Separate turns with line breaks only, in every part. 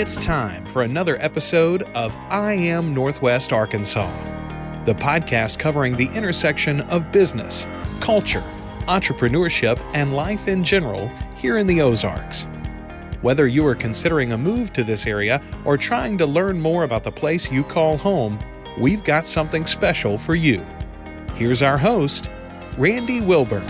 It's time for another episode of I Am Northwest Arkansas, the podcast covering the intersection of business, culture, entrepreneurship, and life in general here in the Ozarks. Whether you are considering a move to this area or trying to learn more about the place you call home, we've got something special for you. Here's our host, Randy Wilburn.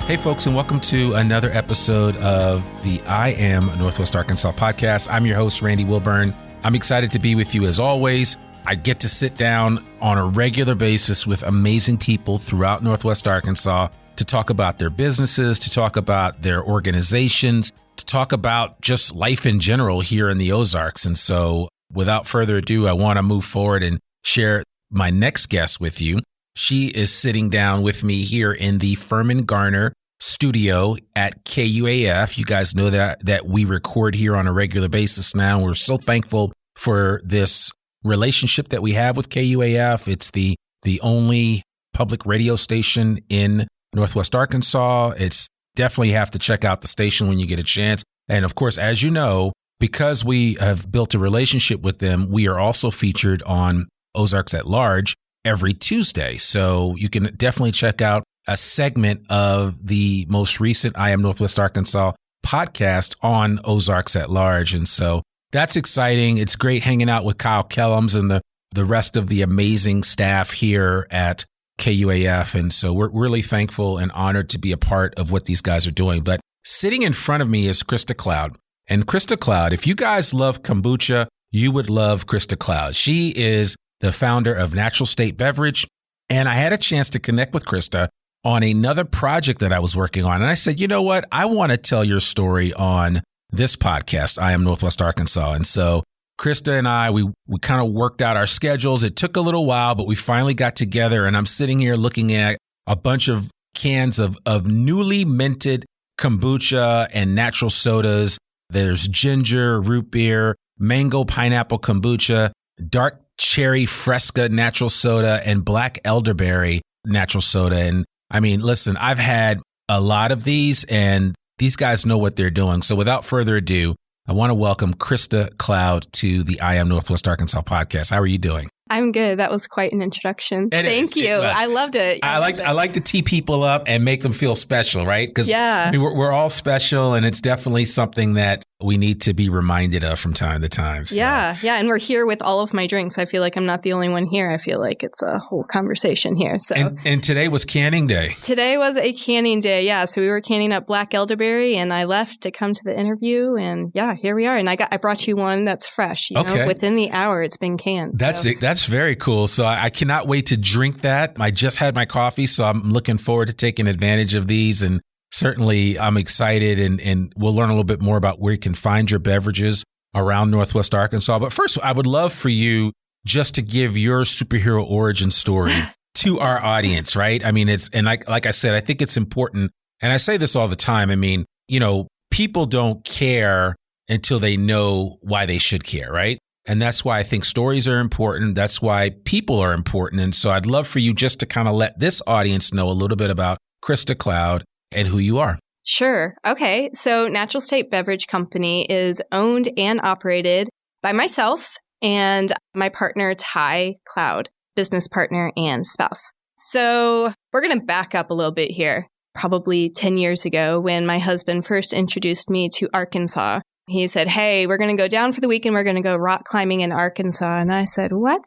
Hey folks, and welcome to another episode of the I Am Northwest Arkansas podcast. I'm your host, Randy Wilburn. I'm excited to be with you as always. I get to sit down on a regular basis with amazing people throughout Northwest Arkansas to talk about their businesses, to talk about their organizations, to talk about just life in general here in the Ozarks. And so without further ado, I want to move forward and share my next guest with you. She is sitting down with me here in the Furman Garner studio at KUAF. You guys know that we record here on a regular basis now. We're so thankful for this relationship that we have with KUAF. It's the only public radio station in Northwest Arkansas. It's definitely have to check out the station when you get a chance. And of course, as you know, because we have built a relationship with them, we are also featured on Ozarks at Large every Tuesday. So you can definitely check out a segment of the most recent I Am Northwest Arkansas podcast on Ozarks at Large. And so that's exciting. It's great hanging out with Kyle Kellums and the rest of the amazing staff here at KUAF. And so we're really thankful and honored to be a part of what these guys are doing. But sitting in front of me is Krista Cloud. And Krista Cloud, if you guys love kombucha, you would love Krista Cloud. She is the founder of Natural State Beverage. And I had a chance to connect with Krista on another project that I was working on. And I said, you know what? I want to tell your story on this podcast, I Am Northwest Arkansas. And so Krista and I, we kind of worked out our schedules. It took a little while, but we finally got together. And I'm sitting here looking at a bunch of cans of newly minted kombucha and natural sodas. There's ginger, root beer, mango, pineapple kombucha, dark cherry fresca natural soda, and black elderberry natural soda. And I mean, listen, I've had a lot of these and these guys know what they're doing. So without further ado, I want to welcome Krista Cloud to the I Am Northwest Arkansas podcast. How are you doing?
I'm good. That was quite an introduction. Thank you. I loved it.
I like to tee people up and make them feel special, right? Because I mean, we're all special, and it's definitely something that we need to be reminded of from time to time. So.
Yeah. And we're here with all of my drinks. I feel like I'm not the only one here. I feel like it's a whole conversation here. So
and today was canning day.
Today was a canning day. Yeah. So we were canning up black elderberry, and I left to come to the interview, and here we are. And I brought you one that's fresh. You know, within the hour, it's been canned.
That's very cool. So I cannot wait to drink that. I just had my coffee, so I'm looking forward to taking advantage of these. And certainly I'm excited, and we'll learn a little bit more about where you can find your beverages around Northwest Arkansas. But first, I would love for you just to give your superhero origin story to our audience, right? I mean, like I said, I think it's important. And I say this all the time. I mean, you know, people don't care until they know why they should care, right? And that's why I think stories are important. That's why people are important. And so I'd love for you just to kind of let this audience know a little bit about Krista Cloud and who you are.
Sure. Okay. So Natural State Beverage Company is owned and operated by myself and my partner, Ty Cloud, business partner and spouse. So we're going to back up a little bit here. Probably 10 years ago, when my husband first introduced me to Arkansas, he said, hey, we're going to go down for the weekend. We're going to go rock climbing in Arkansas. And I said, what?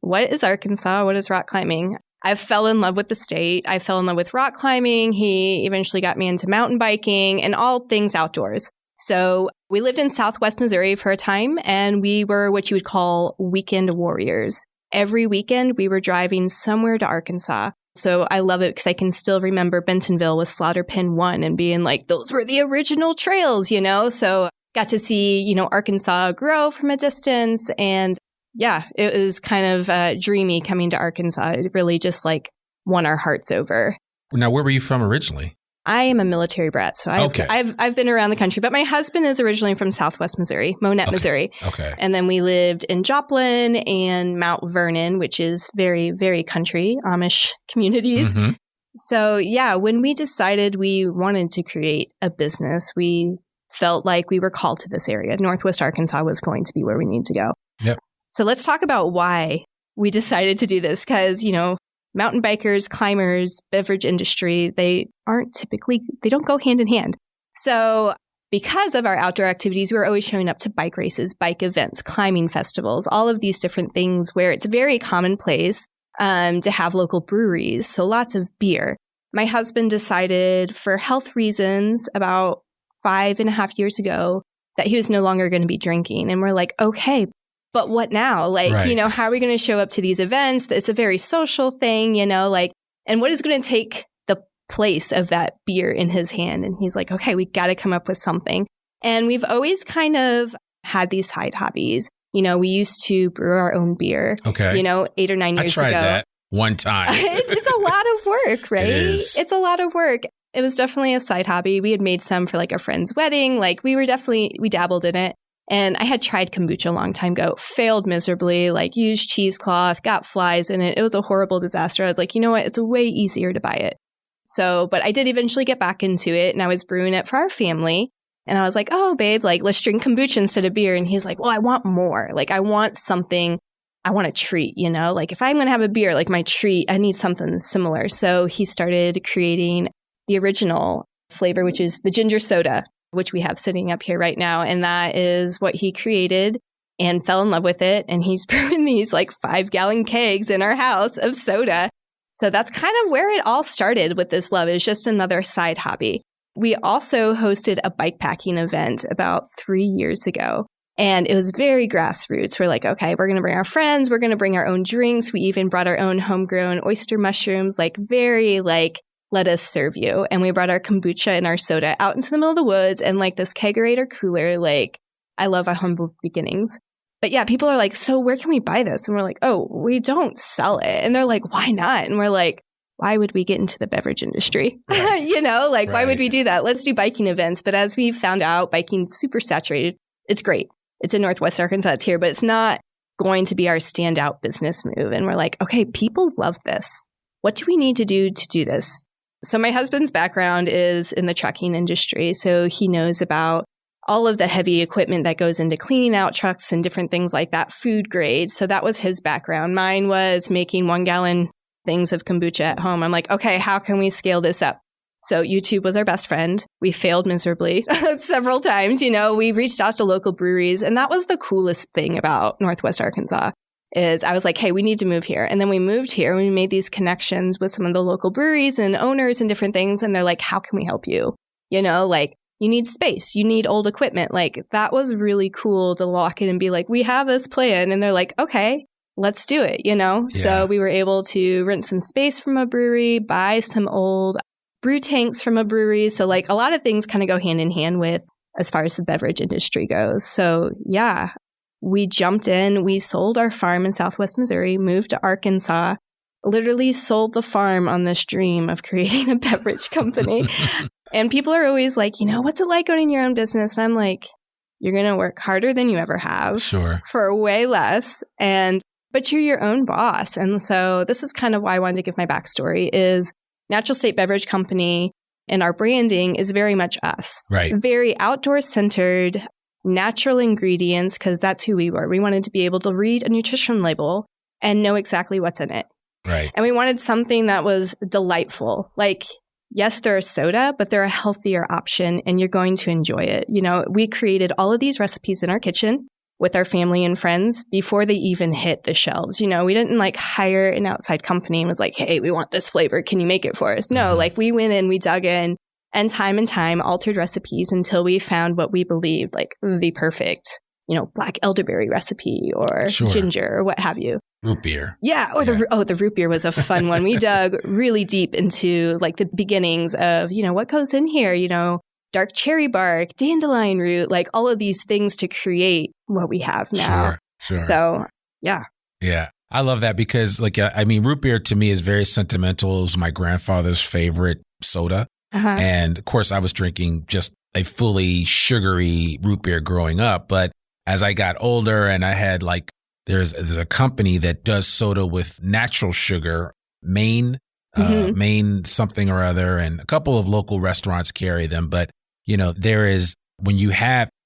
What is Arkansas? What is rock climbing? I fell in love with the state. I fell in love with rock climbing. He eventually got me into mountain biking and all things outdoors. So we lived in Southwest Missouri for a time, and we were what you would call weekend warriors. Every weekend, we were driving somewhere to Arkansas. So I love it because I can still remember Bentonville with Slaughter Pen 1 and being like, those were the original trails, you know? So got to see, you know, Arkansas grow from a distance. And yeah, it was kind of dreamy coming to Arkansas. It really just like won our hearts over.
Now, where were you from originally?
I am a military brat, so I've been around the country. But my husband is originally from Southwest Missouri, Monette, Missouri.
Okay.
And then we lived in Joplin and Mount Vernon, which is very, very country, Amish communities. Mm-hmm. So yeah, when we decided we wanted to create a business, we felt like we were called to this area. Northwest Arkansas was going to be where we need to go.
Yep.
So let's talk about why we decided to do this. Because, mountain bikers, climbers, beverage industry, they don't go hand in hand. So because of our outdoor activities, we were always showing up to bike races, bike events, climbing festivals, all of these different things where it's very commonplace to have local breweries. So lots of beer. My husband decided for health reasons about 5.5 years ago that he was no longer going to be drinking. And we're like, okay, but what now? How are we going to show up to these events? It's a very social thing, and what is going to take the place of that beer in his hand? And he's like, okay, we got to come up with something. And we've always kind of had these side hobbies. We used to brew our own beer,
okay.
8 or 9 years ago.
I tried that one time.
It's a lot of work, right?
It is.
It's a lot of work. It was definitely a side hobby. We had made some for a friend's wedding. We dabbled in it. And I had tried kombucha a long time ago, failed miserably, used cheesecloth, got flies in it. It was a horrible disaster. I was like, you know what? It's way easier to buy it. So, but I did eventually get back into it, and I was brewing it for our family. And I was like, oh, babe, let's drink kombucha instead of beer. And he's like, well, I want more. I want something. I want a treat, if I'm going to have a beer, my treat, I need something similar. So he started creating the original flavor, which is the ginger soda, which we have sitting up here right now. And that is what he created and fell in love with it. And he's brewing these 5-gallon kegs in our house of soda. So that's kind of where it all started with this love. It was just another side hobby. We also hosted a bike packing event about 3 years ago. And it was very grassroots. We're like, okay, we're going to bring our friends. We're going to bring our own drinks. We even brought our own homegrown oyster mushrooms, very let us serve you. And we brought our kombucha and our soda out into the middle of the woods and this kegerator cooler. I love our humble beginnings. But yeah, people are like, so where can we buy this? And we're like, oh, we don't sell it. And they're like, why not? And we're like, why would we get into the beverage industry?
Right.
Why would we do that? Let's do biking events. But as we found out, biking's super saturated. It's great. It's in Northwest Arkansas. It's here, but it's not going to be our standout business move. And we're like, okay, people love this. What do we need to do this? So my husband's background is in the trucking industry. So he knows about all of the heavy equipment that goes into cleaning out trucks and different things like that, food grade. So that was his background. Mine was making 1-gallon things of kombucha at home. I'm like, okay, how can we scale this up? So YouTube was our best friend. We failed miserably several times. We reached out to local breweries. And that was the coolest thing about Northwest Arkansas is I was like, hey, we need to move here. And then we moved here and we made these connections with some of the local breweries and owners and different things. And they're like, how can we help you? You need space. You need old equipment. That was really cool to walk in and be like, we have this plan. And they're like, okay, let's do it,
Yeah.
So we were able to rent some space from a brewery, buy some old brew tanks from a brewery. So a lot of things kind of go hand in hand with as far as the beverage industry goes. So yeah, we jumped in, we sold our farm in Southwest Missouri, moved to Arkansas, literally sold the farm on this dream of creating a beverage company. And people are always like, what's it like owning your own business? And I'm like, you're going to work harder than you ever have.
Sure.
For way less. But you're your own boss. And so this is kind of why I wanted to give my backstory is Natural State Beverage Company and our branding is very much us.
Right.
Very outdoor centered, natural ingredients, because that's who we were. We wanted to be able to read a nutrition label and know exactly what's in it.
Right.
And we wanted something that was delightful. Yes, they're a soda, but they're a healthier option and you're going to enjoy it. We created all of these recipes in our kitchen with our family and friends before they even hit the shelves. We didn't hire an outside company and was like, hey, we want this flavor. Can you make it for us? No, we went in, we dug in and time altered recipes until we found what we believed the perfect, black elderberry recipe or ginger or what have you.
Root beer.
Yeah. The root beer was a fun one. We dug really deep into the beginnings of, what goes in here, dark cherry bark, dandelion root, all of these things to create what we have now.
Sure.
So, yeah.
Yeah. I love that because root beer to me is very sentimental. It was my grandfather's favorite soda.
Uh-huh.
And of course I was drinking just a fully sugary root beer growing up. But as I got older and I had there's a company that does soda with natural sugar, Maine Maine something or other, and a couple of local restaurants carry them. But,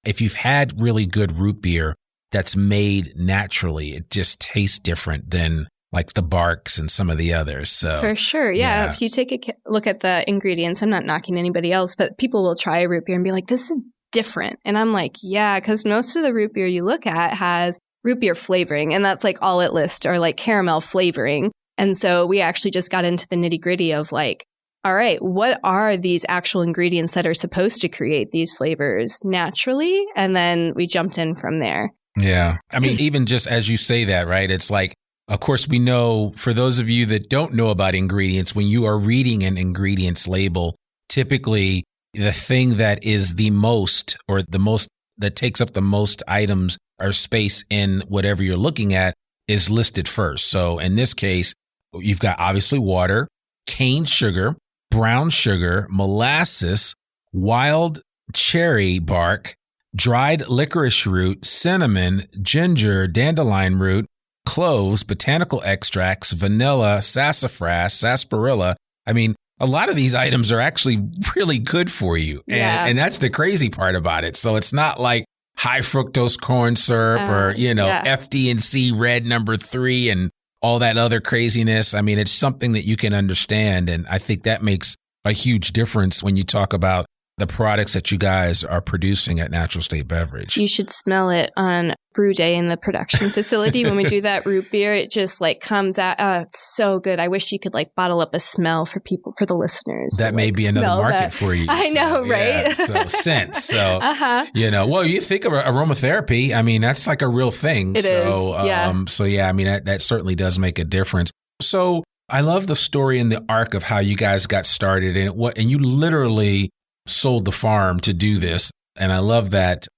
if you've had really good root beer that's made naturally, it just tastes different than like the Barks and some of the others. So
for sure. Yeah. If you take a look at the ingredients, I'm not knocking anybody else, but people will try a root beer and be like, this is different. And I'm like, yeah, because most of the root beer you look at has root beer flavoring, and that's like all it lists, or like caramel flavoring. And so we actually just got into the nitty gritty of like, all right, what are these actual ingredients that are supposed to create these flavors naturally? And then we jumped in from there.
Yeah. I mean, even just as you say that, right? It's like, of course, we know, for those of you that don't know about ingredients, when you are reading an ingredients label, typically the thing that is the most that takes up the most items or space in whatever you're looking at is listed first. So in this case, you've got obviously water, cane sugar, brown sugar, molasses, wild cherry bark, dried licorice root, cinnamon, ginger, dandelion root, cloves, botanical extracts, vanilla, sassafras, sarsaparilla. I mean, a lot of these items are actually really good for you. And that's the crazy part about it. So it's not like high fructose corn syrup or, FD&C red number 3 and all that other craziness. I mean, it's something that you can understand. And I think that makes a huge difference when you talk about the products that you guys are producing at Natural State Beverage.
You should smell it on brew day in the production facility. When we do that root beer, it just like comes out. Oh, it's so good. I wish you could like bottle up a smell for people, for the listeners.
That may be another market for you.
I know, right?
Yeah, so scents. So, well, you think of aromatherapy. I mean, that's like a real thing.
It is.
So yeah, I mean, that certainly does make a difference. So I love the story and the arc of how you guys got started and you literally sold the farm to do this. And I love that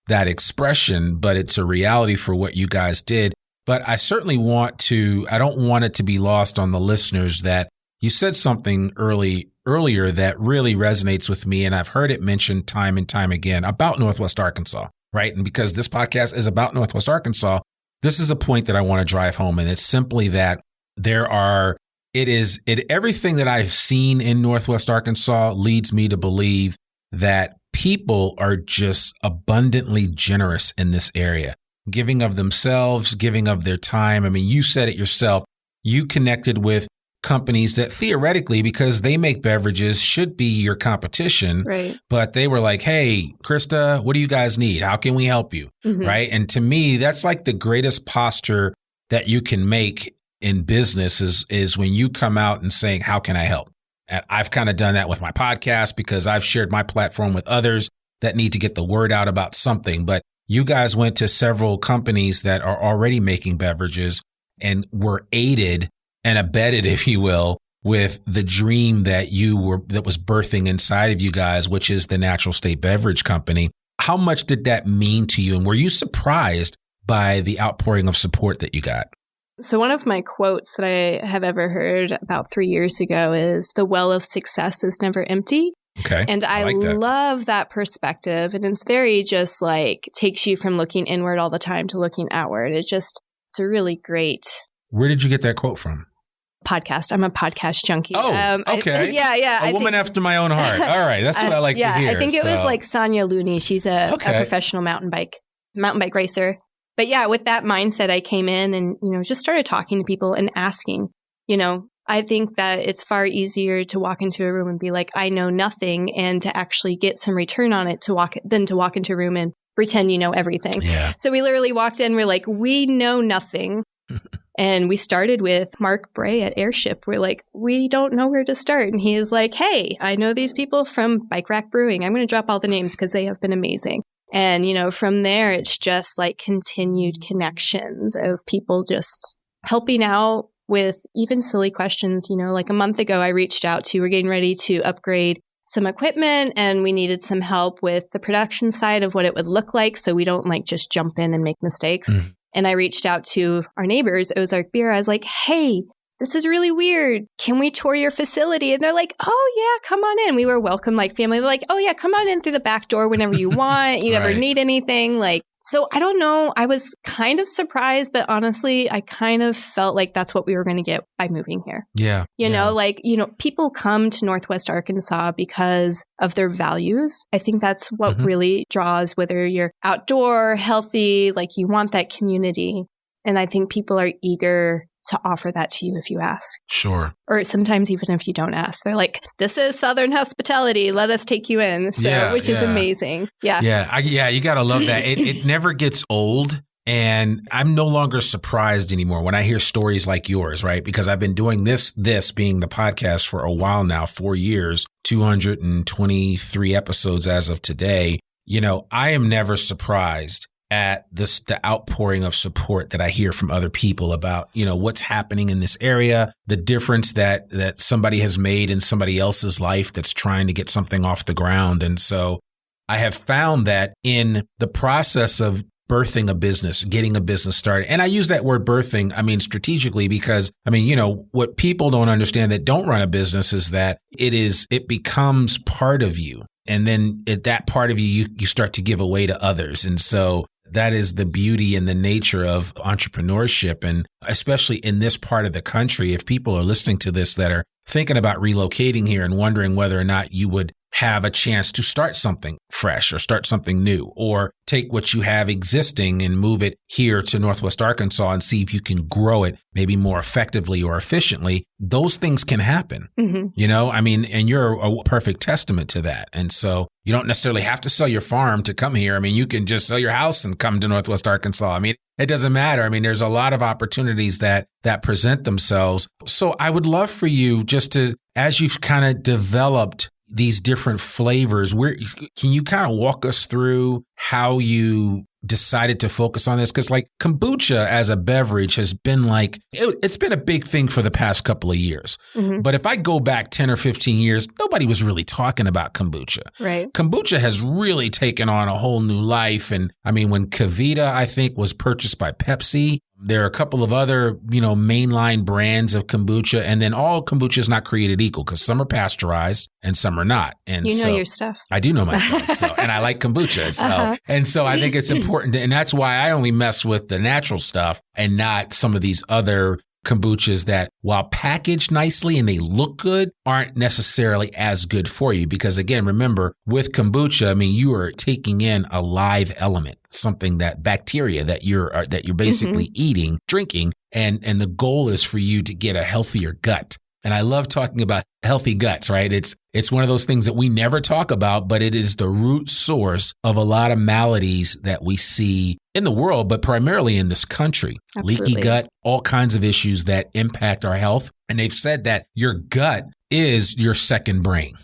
expression, but it's a reality for what you guys did. But I certainly I don't want it to be lost on the listeners that you said something earlier that really resonates with me. And I've heard it mentioned time and time again about Northwest Arkansas, right? And because this podcast is about Northwest Arkansas, this is a point that I want to drive home. And it's simply that everything that I've seen in Northwest Arkansas leads me to believe that people are just abundantly generous in this area, giving of themselves, giving of their time. I mean, you said it yourself. You connected with companies that theoretically, because they make beverages, should be your competition.
Right.
But they were like, hey, Krista, what do you guys need? How can we help you? Mm-hmm. Right. And to me, that's like the greatest posture that you can make in business is when you come out and saying, how can I help? And I've kind of done that with my podcast because I've shared my platform with others that need to get the word out about something. But you guys went to several companies that are already making beverages and were aided and abetted, if you will, with the dream that was birthing inside of you guys, which is the Natural State Beverage Company. How much did that mean to you? And were you surprised by the outpouring of support that you got?
So one of my quotes that I have ever heard about 3 years ago is, the well of success is never empty.
Okay.
And I love that perspective. And it's very just like takes you from looking inward all the time to looking outward. It's a really great.
Where did you get that quote from?
Podcast. I'm a podcast junkie.
Oh, okay. A woman after my own heart. All right. That's what I like to hear.
I think it was like Sonia Looney. She's a professional mountain bike racer. But yeah, with that mindset, I came in and, just started talking to people and asking, I think that it's far easier to walk into a room and be like, I know nothing, and to actually get some return on it than to walk into a room and pretend you know everything.
Yeah.
So we literally walked in, we're like, we know nothing. And we started with Mark Bray at Airship. We're like, we don't know where to start. And he is like, hey, I know these people from Bike Rack Brewing. I'm going to drop all the names because they have been amazing. And, from there, it's just like continued connections of people just helping out with even silly questions. Like a month ago, I reached out we're getting ready to upgrade some equipment and we needed some help with the production side of what it would look like so we don't like just jump in and make mistakes. Mm. And I reached out to our neighbors, Ozark Beer. I was like, hey, this is really weird. Can we tour your facility? And they're like, oh, yeah, come on in. We were welcomed like family. They're like, oh, yeah, come on in through the back door whenever you want. You ever need anything? Like, so I don't know. I was kind of surprised, but honestly, I kind of felt like that's what we were going to get by moving here.
Yeah.
You know, people come to Northwest Arkansas because of their values. I think that's what really draws, whether you're outdoor, healthy, like you want that community. And I think people are eager to offer that to you if you ask.
Sure.
Or sometimes even if you don't ask, they're like, this is Southern hospitality. Let us take you in. So, which is amazing. Yeah.
Yeah. You got to love that. It never gets old. And I'm no longer surprised anymore when I hear stories like yours, right? Because I've been doing this being the podcast for a while now, 4 years, 223 episodes as of today. You know, I am never surprised at the outpouring of support that I hear from other people about, you know, what's happening in this area, the difference that somebody has made in somebody else's life that's trying to get something off the ground. And so I have found that in the process of birthing a business, getting a business started. And I use that word birthing, I mean, strategically, because, I mean, you know, what people don't understand that don't run a business is that it becomes part of you. And then that part of you start to give away to others. And so that is the beauty and the nature of entrepreneurship. And especially in this part of the country, if people are listening to this that are thinking about relocating here and wondering whether or not you would have a chance to start something fresh or start something new, or take what you have existing and move it here to Northwest Arkansas and see if you can grow it maybe more effectively or efficiently, those things can happen. You know, I mean, and you're a perfect testament to that. And so you don't necessarily have to sell your farm to come here. I mean, you can just sell your house and come to Northwest Arkansas. I mean, it doesn't matter. I mean, there's a lot of opportunities that present themselves. So I would love for you just to, as you've kind of developed these different flavors, can you kind of walk us through how you decided to focus on this? Because like kombucha as a beverage has been like, it's been a big thing for the past couple of years. But if I go back 10 or 15 years, nobody was really talking about kombucha.
Right.
Kombucha has really taken on a whole new life. And I mean, when KeVita, I think, was purchased by Pepsi, there are a couple of other, you know, mainline brands of kombucha, and then all kombucha is not created equal because some are pasteurized and some are not. And
you know your stuff.
I do know my stuff. So, and I like kombucha. So, and so I think it's important. And that's why I only mess with the natural stuff and not some of these other kombuchas that, while packaged nicely and they look good, aren't necessarily as good for you. Because again, remember, with kombucha, I mean, you are taking in a live element, something that bacteria that you're basically eating, drinking, and the goal is for you to get a healthier gut. And I love talking about healthy guts, right? It's one of those things that we never talk about, but it is the root source of a lot of maladies that we see in the world, but primarily in this country.
Absolutely.
Leaky gut, all kinds of issues that impact our health. And they've said that your gut is your second brain,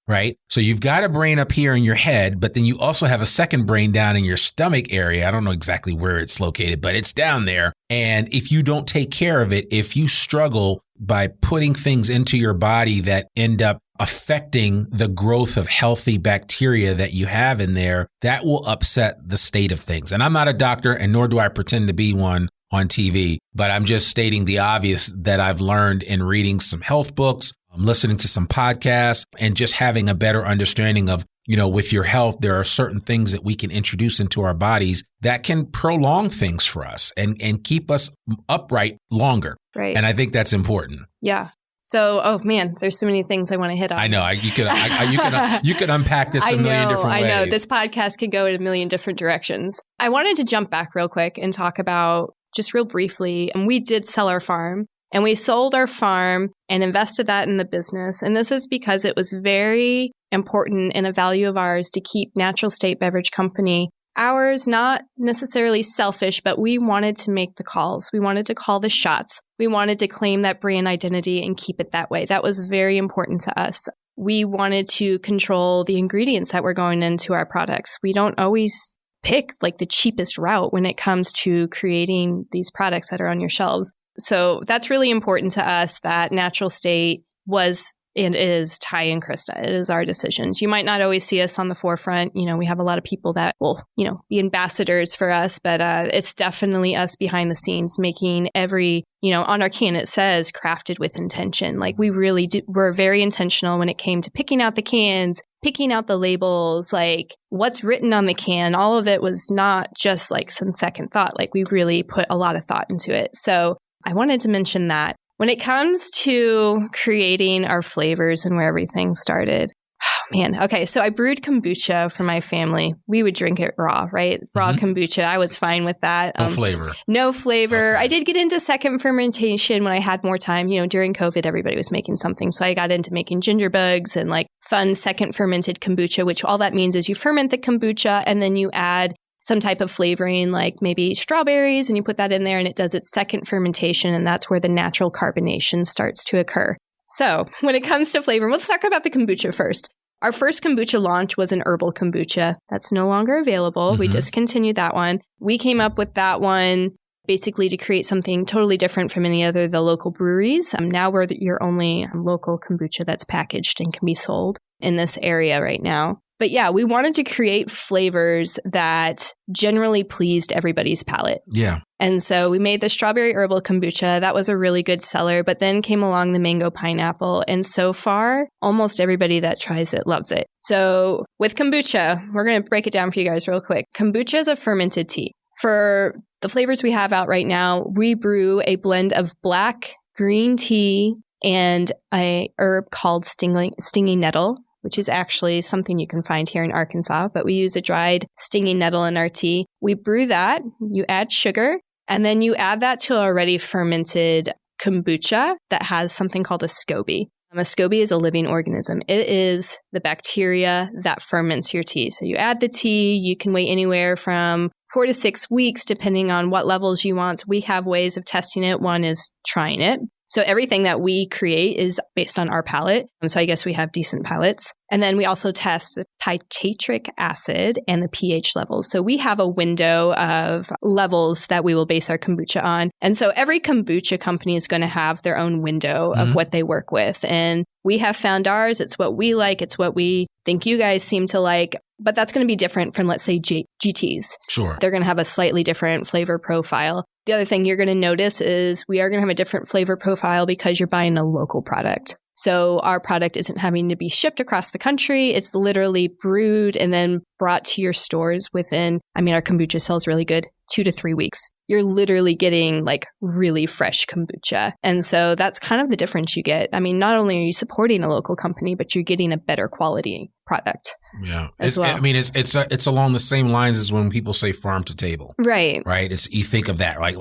right? So you've got a brain up here in your head, but then you also have a second brain down in your stomach area. I don't know exactly where it's located, but it's down there. And if you don't take care of it, if you struggle by putting things into your body that end up affecting the growth of healthy bacteria that you have in there, that will upset the state of things. And I'm not a doctor, and nor do I pretend to be one on TV, but I'm just stating the obvious that I've learned in reading some health books, listening to some podcasts, and just having a better understanding of, you know, with your health, there are certain things that we can introduce into our bodies that can prolong things for us and keep us upright longer.
Right.
And I think that's important.
Yeah. So, oh man, there's so many things I want to hit on.
I know. You could unpack this a million different ways.
I know. This podcast could go in a million different directions. I wanted to jump back real quick and talk about, just real briefly, and we did sell our farm. And we sold our farm and invested that in the business. And this is because it was very important and a value of ours to keep Natural State Beverage Company ours, not necessarily selfish, but we wanted to make the calls. We wanted to call the shots. We wanted to claim that brand identity and keep it that way. That was very important to us. We wanted to control the ingredients that were going into our products. We don't always pick like the cheapest route when it comes to creating these products that are on your shelves. So that's really important to us, that Natural State was and it is Ty and Krista. It is our decisions. You might not always see us on the forefront. We have a lot of people that will, be ambassadors for us, but it's definitely us behind the scenes making every, on our can it says crafted with intention. Like we really do. We're very intentional when it came to picking out the cans, picking out the labels, like what's written on the can. All of it was not just like some second thought. Like we really put a lot of thought into it. So I wanted to mention that. When it comes to creating our flavors and where everything started, oh man. Okay, so I brewed kombucha for my family. We would drink it raw, right? Raw kombucha. I was fine with that.
No flavor.
No flavor.
Okay.
I did get into second fermentation when I had more time. During COVID, everybody was making something. So I got into making ginger bugs and like fun second fermented kombucha, which all that means is you ferment the kombucha and then you add some type of flavoring, like maybe strawberries, and you put that in there and it does its second fermentation. And that's where the natural carbonation starts to occur. So when it comes to flavor, let's talk about the kombucha first. Our first kombucha launch was an herbal kombucha. That's no longer available. We discontinued that one. We came up with that one basically to create something totally different from any other of the local breweries. Now we're your only local kombucha that's packaged and can be sold in this area right now. But yeah, we wanted to create flavors that generally pleased everybody's palate.
Yeah.
And so we made the strawberry herbal kombucha. That was a really good seller. But then came along the mango pineapple. And so far, almost everybody that tries it loves it. So with kombucha, we're going to break it down for you guys real quick. Kombucha is a fermented tea. For the flavors we have out right now, we brew a blend of black, green tea, and a herb called stinging nettle, which is actually something you can find here in Arkansas, but we use a dried stinging nettle in our tea. We brew that, you add sugar, and then you add that to already fermented kombucha that has something called a SCOBY. A SCOBY is a living organism. It is the bacteria that ferments your tea. So you add the tea, you can wait anywhere from 4 to 6 weeks, depending on what levels you want. We have ways of testing it. One is trying it. So everything that we create is based on our palate. So I guess we have decent palates. And then we also test the titric acid and the pH levels. So we have a window of levels that we will base our kombucha on. And so every kombucha company is going to have their own window of what they work with. And we have found ours. It's what we like. It's what we think you guys seem to like. But that's going to be different from, let's say, GTs.
Sure.
They're going to have a slightly different flavor profile. The other thing you're going to notice is we are going to have a different flavor profile because you're buying a local product. So our product isn't having to be shipped across the country. It's literally brewed and then brought to your stores within, our kombucha sells really good, 2 to 3 weeks. You're literally getting like really fresh kombucha. And so that's kind of the difference you get. Not only are you supporting a local company, but you're getting a better quality product.
Yeah.
Well.
It's along the same lines as when people say farm to table.
Right.
Right. You think of that, right?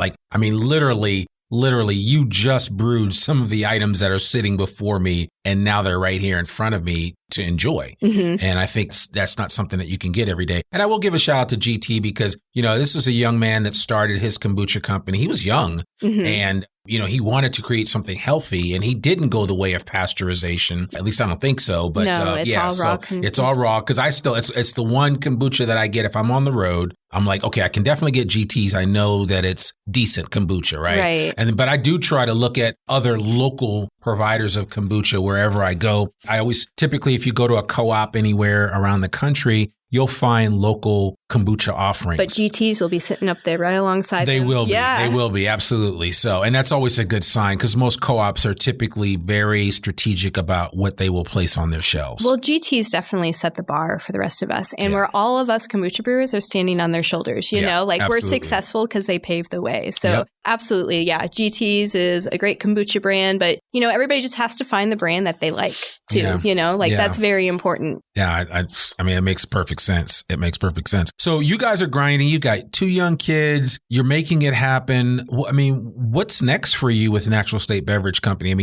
Literally, you just brewed some of the items that are sitting before me, and now they're right here in front of me to enjoy. And I think that's not something that you can get every day. And I will give a shout out to GT because, this is a young man that started his kombucha company. He was young and, he wanted to create something healthy, and he didn't go the way of pasteurization. At least I don't think so. But
no, it's all raw.
It's all raw because it's the one kombucha that I get if I'm on the road. I'm like, okay, I can definitely get GTs. I know that it's decent kombucha, right? But I do try to look at other local providers of kombucha wherever I go. I always typically, if you go to a co-op anywhere around the country, you'll find local kombucha offerings.
But GTs will be sitting up there right alongside them.
They will be. They will be. Absolutely. So, and that's always a good sign because most co-ops are typically very strategic about what they will place on their shelves.
Well, GTs definitely set the bar for the rest of us. And where all of us kombucha brewers are standing on their shoulders,
absolutely.
We're successful because they paved the way. So absolutely. Yeah. GTs is a great kombucha brand, but everybody just has to find the brand that they like too, that's very important.
Yeah. It makes perfect sense. It makes perfect sense. So you guys are grinding. You got 2 young kids. You're making it happen. What's next for you with Natural State Beverage Company?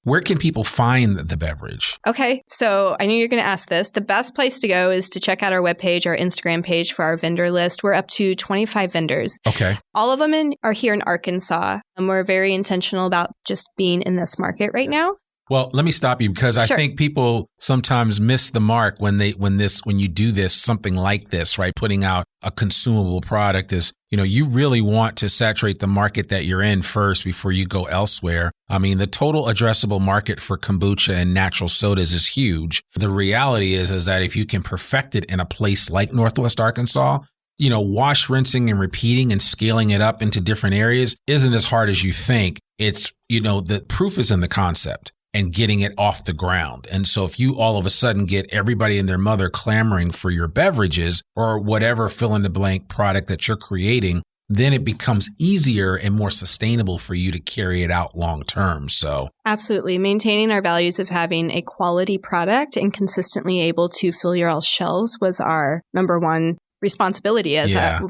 Where can people find the beverage?
Okay. So I knew you were going to ask this. The best place to go is to check out our webpage, our Instagram page for our vendor list. We're up to 25 vendors. Okay. All of them are here in Arkansas. And we're very intentional about just being in this market right now.
Well, let me stop you because I think people sometimes miss the mark when you do this, something like this, right? Putting out a consumable product is, you really want to saturate the market that you're in first before you go elsewhere. I mean, the total addressable market for kombucha and natural sodas is huge. The reality is that if you can perfect it in a place like Northwest Arkansas, wash, rinsing, and repeating and scaling it up into different areas isn't as hard as you think. It's, the proof is in the concept and getting it off the ground. And so if you all of a sudden get everybody and their mother clamoring for your beverages or whatever fill in the blank product that you're creating, then it becomes easier and more sustainable for you to carry it out long term. So
absolutely. Maintaining our values of having a quality product and consistently able to fill your all shelves was our number one responsibility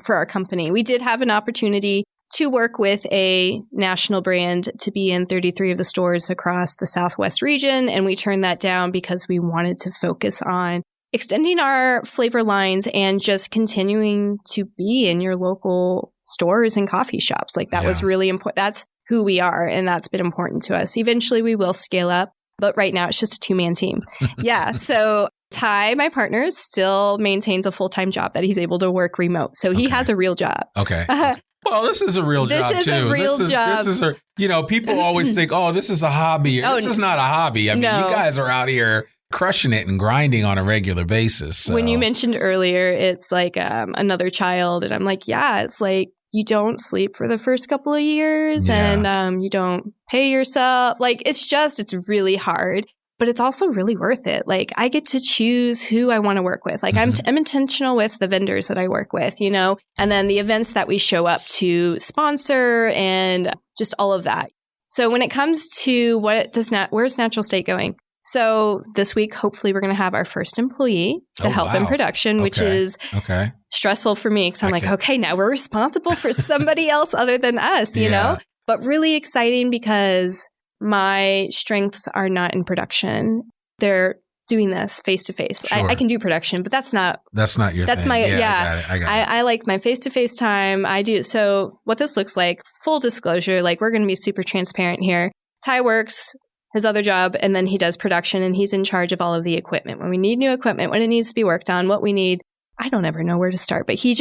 for our company. We did have an opportunity to work with a national brand to be in 33 of the stores across the Southwest region. And we turned that down because we wanted to focus on extending our flavor lines and just continuing to be in your local stores and coffee shops. Like that was really important. That's who we are. And that's been important to us. Eventually we will scale up, but right now it's just a 2-man team. So Ty, my partner, still maintains a full-time job that he's able to work remote. So he has a real job.
Okay. Well, this is a real job, too.
This is a real job.
This is people always think, this is a hobby. This is not a hobby. I mean, you guys are out here crushing it and grinding on a regular basis. So.
When you mentioned earlier, it's like another child. And I'm like, it's like you don't sleep for the first couple of years and you don't pay yourself. Like, it's really hard. But it's also really worth it. Like, I get to choose who I want to work with. Like, I'm intentional with the vendors that I work with, and then the events that we show up to sponsor and just all of that. So when it comes to where's Natural State going? So this week, hopefully, we're going to have our first employee to help in production, which is stressful for me because I'm like, okay, now we're responsible for somebody else other than us, you know? But really exciting because my strengths are not in production. They're doing this face to face. I can do production, but that's not your thing. I like my face to face time. I do. So what this looks like, full disclosure, like we're going to be super transparent here. Ty works his other job and then he does production and he's in charge of all of the equipment. When we need new equipment, when it needs to be worked on, what we need, I don't ever know where to start, but he's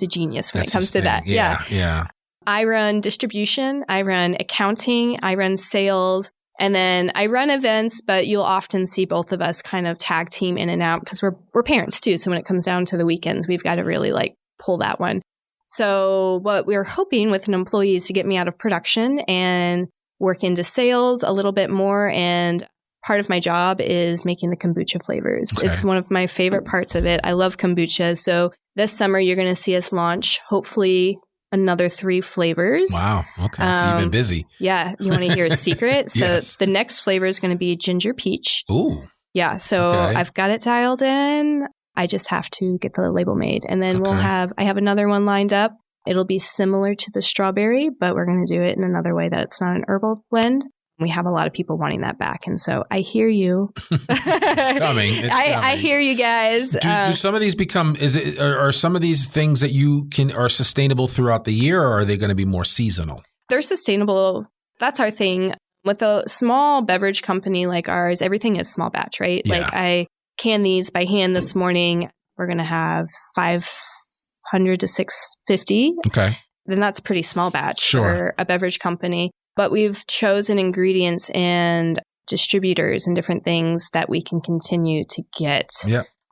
a genius when it comes to that.
Yeah.
I run distribution, I run accounting, I run sales, and then I run events, but you'll often see both of us kind of tag team in and out because we're parents too. So when it comes down to the weekends, we've got to really like pull that one. So what we're hoping with an employee is to get me out of production and work into sales a little bit more. And part of my job is making the kombucha flavors. Okay. It's one of my favorite parts of it. I love kombucha. So this summer, you're going to see us launch, hopefully, another 3 flavors.
Wow. Okay. So you've been busy.
Yeah. You want to hear a secret? So the next flavor is going to be ginger peach.
Ooh.
Yeah. So I've got it dialed in. I just have to get the label made. And then I have another one lined up. It'll be similar to the strawberry, but we're going to do it in another way that it's not an herbal blend. We have a lot of people wanting that back. And so I hear you.
It's coming.
I hear you guys.
Do some of these are some of these things that are sustainable throughout the year, or are they going to be more seasonal?
They're sustainable. That's our thing. With a small beverage company like ours, everything is small batch, right? Yeah. Like I can these by hand this morning. We're going to have 500 to 650.
Okay.
Then that's pretty small batch for a beverage company. But we've chosen ingredients and distributors and different things that we can continue to get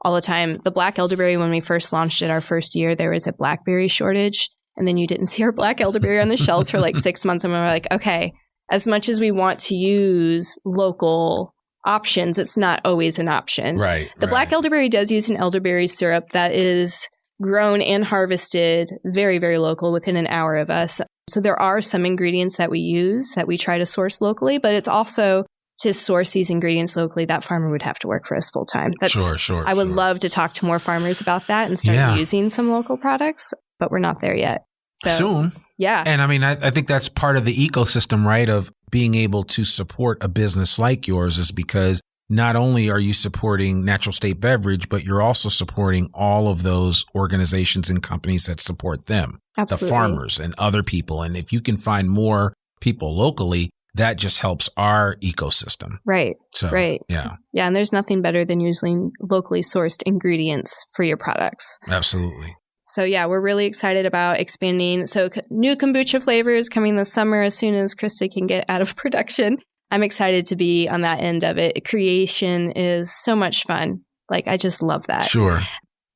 all the time. The black elderberry, when we first launched it our first year, there was a blackberry shortage. And then you didn't see our black elderberry on the shelves for like 6 months. And we were like, okay, as much as we want to use local options, it's not always an option.
Right.
The black elderberry does use an elderberry syrup that is grown and harvested very, very local within an hour of us. So there are some ingredients that we use that we try to source locally, but it's also to source these ingredients locally, that farmer would have to work for us full time. I would love to talk to more farmers about that and start using some local products, but we're not there yet. So,
soon.
Yeah.
And I mean, I think that's part of the ecosystem, right, of being able to support a business like yours is because not only are you supporting Natural State Beverage, but you're also supporting all of those organizations and companies that support them.
Absolutely.
The farmers and other people. And if you can find more people locally, that just helps our ecosystem.
Right.
So,
right.
Yeah.
Yeah. And there's nothing better than using locally sourced ingredients for your products.
Absolutely.
So yeah, we're really excited about expanding. So new kombucha flavors coming this summer as soon as Krista can get out of production. I'm excited to be on that end of it. Creation is so much fun. Like, I just love that.
Sure.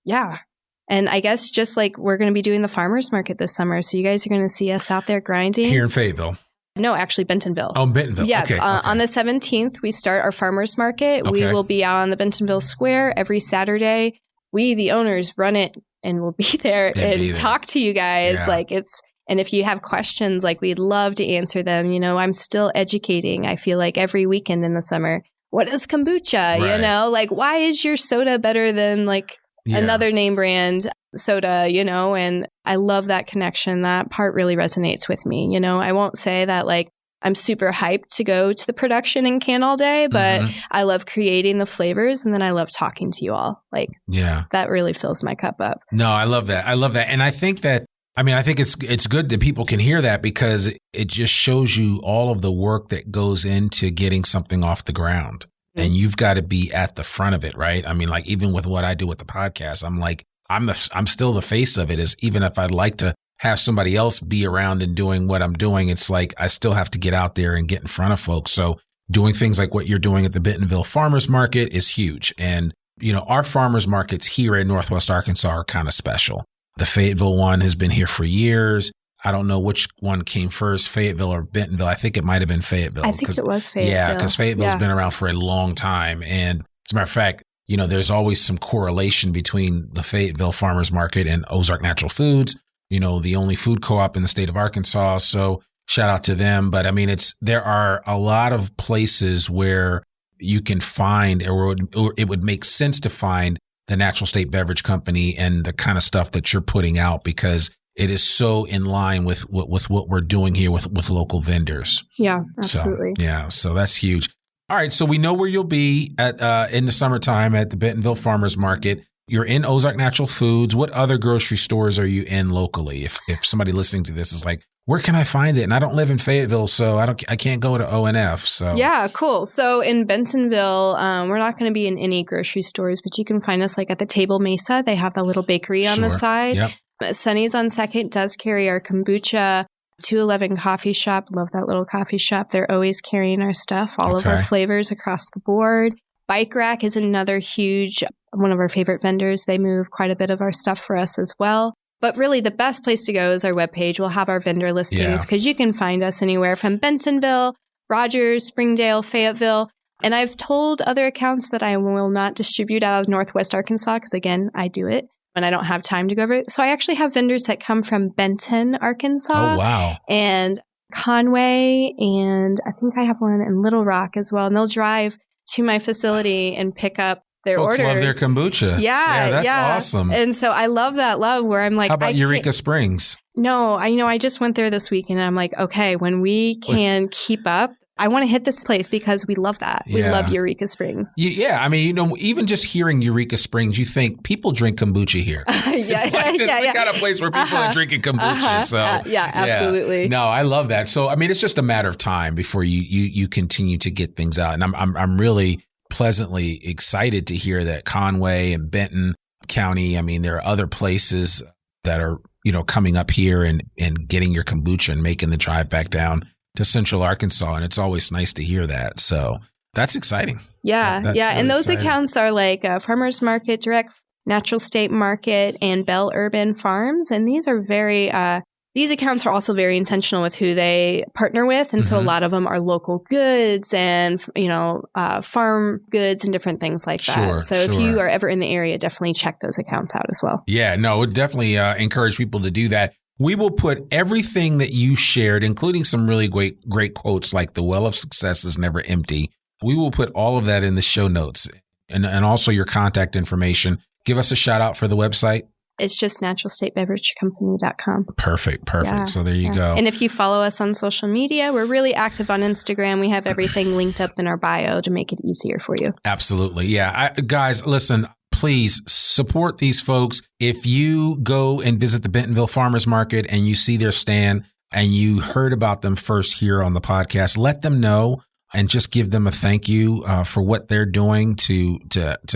Yeah. And I guess just like we're going to be doing the farmers market this summer. So you guys are going to see us out there grinding.
Here in Fayetteville.
No, actually Bentonville.
Oh, Bentonville.
Yeah.
Okay.
On the 17th, we start our farmers market. We will be out on the Bentonville Square every Saturday. We, the owners, run it and we'll be there and talk to you guys. Yeah. And if you have questions, like, we'd love to answer them. You know, I'm still educating. I feel like every weekend in the summer, what is kombucha? Right. You know, like, why is your soda better than like another name brand soda, you know? And I love that connection. That part really resonates with me. You know, I won't say that like I'm super hyped to go to the production and can all day, but I love creating the flavors, and then I love talking to you all. Like, that really fills my cup up.
No, I love that. I love that. And I think it's good that people can hear that, because it just shows you all of the work that goes into getting something off the ground. And you've got to be at the front of it, right? I mean, like, even with what I do with the podcast, I'm like, I'm still the face of it. Is even if I'd like to have somebody else be around and doing what I'm doing, it's like I still have to get out there and get in front of folks. So doing things like what you're doing at the Bentonville Farmers Market is huge. And, you know, our farmers markets here in Northwest Arkansas are kind of special. The Fayetteville one has been here for years. I don't know which one came first, Fayetteville or Bentonville. I think it might have been Fayetteville.
I think it was Fayetteville.
Yeah, because Fayetteville's been around for a long time. And as a matter of fact, you know, there's always some correlation between the Fayetteville Farmers Market and Ozark Natural Foods, you know, the only food co-op in the state of Arkansas. So shout out to them. But I mean, there are a lot of places where you can find, or it would make sense to find, the Natural State Beverage Company and the kind of stuff that you're putting out, because it is so in line with what we're doing here with local vendors.
Yeah, absolutely.
So that's huge. All right, so we know where you'll be at in the summertime at the Bentonville Farmers Market. You're in Ozark Natural Foods. What other grocery stores are you in locally? If somebody listening to this is like, where can I find it? And I don't live in Fayetteville, so I can't go to ONF. So
yeah, cool. So in Bentonville, we're not going to be in any grocery stores, but you can find us like at the Table Mesa. They have the little bakery on the side.
Yep.
Sunny's on Second does carry our kombucha. 211 Coffee Shop. Love that little coffee shop. They're always carrying our stuff, all of our flavors across the board. Bike Rack is another huge, one of our favorite vendors. They move quite a bit of our stuff for us as well. But really, the best place to go is our webpage. We'll have our vendor listings, because you can find us anywhere from Bentonville, Rogers, Springdale, Fayetteville. And I've told other accounts that I will not distribute out of Northwest Arkansas, because again, I do it and I don't have time to go over it. So I actually have vendors that come from Benton, Arkansas.
Oh, wow.
And Conway, and I think I have one in Little Rock as well. And they'll drive to my facility and pick up their
Folks
orders.
Love their kombucha.
Yeah,
that's awesome.
And so I love that love where I'm like,
how about Eureka Springs?
No, I just went there this week, and I'm like, okay, when we can keep up, I want to hit this place because we love that. We love Eureka Springs.
Yeah. I mean, you know, even just hearing Eureka Springs, you think people drink kombucha here. It's the kind of place where people are drinking kombucha.
Absolutely.
No, I love that. So, I mean, it's just a matter of time before you continue to get things out. And I'm really pleasantly excited to hear that Conway and Benton County, I mean, there are other places that are, you know, coming up here and getting your kombucha and making the drive back down to Central Arkansas. And it's always nice to hear that. So that's exciting.
Yeah.
That's really
and those
exciting.
accounts are like Farmers Market, Direct, Natural State Market, and Bell Urban Farms. And these are these accounts are also very intentional with who they partner with. And so a lot of them are local goods and, you know, farm goods and different things like that. So if you are ever in the area, definitely check those accounts out as well.
Yeah, no, would definitely encourage people to do that. We will put everything that you shared, including some really great quotes like the well of success is never empty. We will put all of that in the show notes and also your contact information. Give us a shout out for the website.
It's just naturalstatebeveragecompany.com.
Perfect. Yeah, so there you go.
And if you follow us on social media, we're really active on Instagram. We have everything linked up in our bio to make it easier for you.
Absolutely. Yeah. Guys, listen, please support these folks. If you go and visit the Bentonville Farmers Market and you see their stand, and you heard about them first here on the podcast, let them know and just give them a thank you for what they're doing to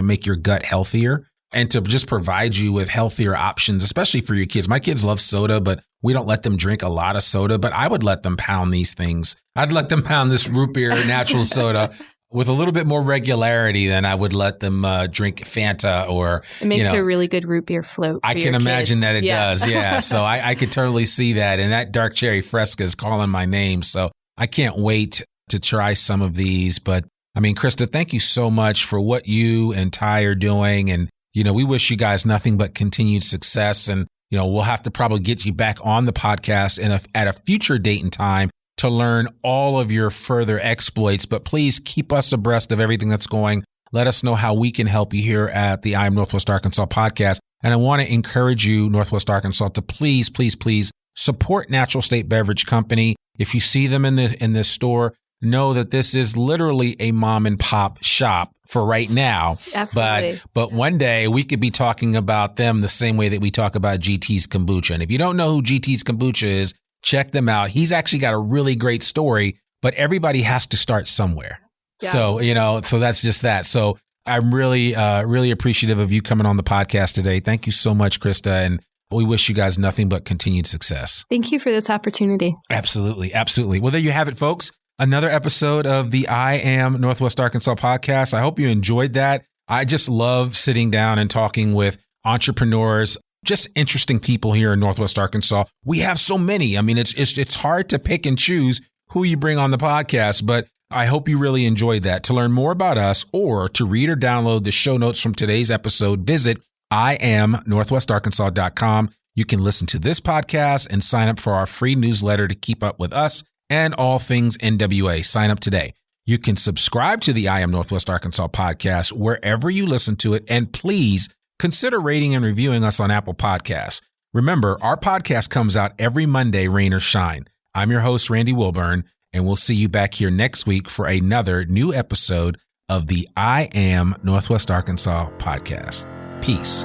make your gut healthier and to just provide you with healthier options, especially for your kids. My kids love soda, but we don't let them drink a lot of soda, but I would let them pound these things. I'd let them pound this root beer natural soda with a little bit more regularity than I would let them drink Fanta or...
It makes a really good root beer float for
I can imagine that it does, yeah. So I could totally see that. And that dark cherry Fresca is calling my name. So I can't wait to try some of these. But I mean, Krista, thank you so much for what you and Ty are doing. And, we wish you guys nothing but continued success. And, we'll have to probably get you back on the podcast at a future date and time to learn all of your further exploits, but please keep us abreast of everything that's going. Let us know how we can help you here at the I Am Northwest Arkansas podcast. And I want to encourage you, Northwest Arkansas, to please, please, please support Natural State Beverage Company. If you see them in this store, know that this is literally a mom and pop shop for right now.
Absolutely.
But one day we could be talking about them the same way that we talk about GT's Kombucha. And if you don't know who GT's Kombucha is, check them out. He's actually got a really great story, but everybody has to start somewhere. Yeah. So, so that's just that. So I'm really, really appreciative of you coming on the podcast today. Thank you so much, Krista. And we wish you guys nothing but continued success.
Thank you for this opportunity.
Absolutely. Absolutely. Well, there you have it, folks. Another episode of the I Am Northwest Arkansas podcast. I hope you enjoyed that. I just love sitting down and talking with entrepreneurs, just interesting people here in Northwest Arkansas. We have so many. I mean, it's hard to pick and choose who you bring on the podcast, but I hope you really enjoyed that. To learn more about us or to read or download the show notes from today's episode, visit IamNorthwestArkansas.com. You can listen to this podcast and sign up for our free newsletter to keep up with us and all things NWA. Sign up today. You can subscribe to the I Am Northwest Arkansas podcast wherever you listen to it, and please consider rating and reviewing us on Apple Podcasts. Remember, our podcast comes out every Monday, rain or shine. I'm your host, Randy Wilburn, and we'll see you back here next week for another new episode of the I Am Northwest Arkansas podcast. Peace.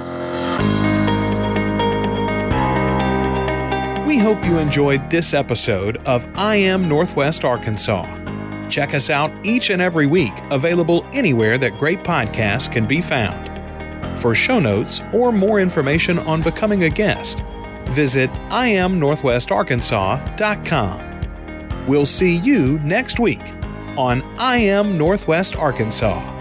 We hope you enjoyed this episode of I Am Northwest Arkansas. Check us out each and every week, available anywhere that great podcasts can be found. For show notes or more information on becoming a guest, visit IamNorthwestArkansas.com. We'll see you next week on I Am Northwest Arkansas.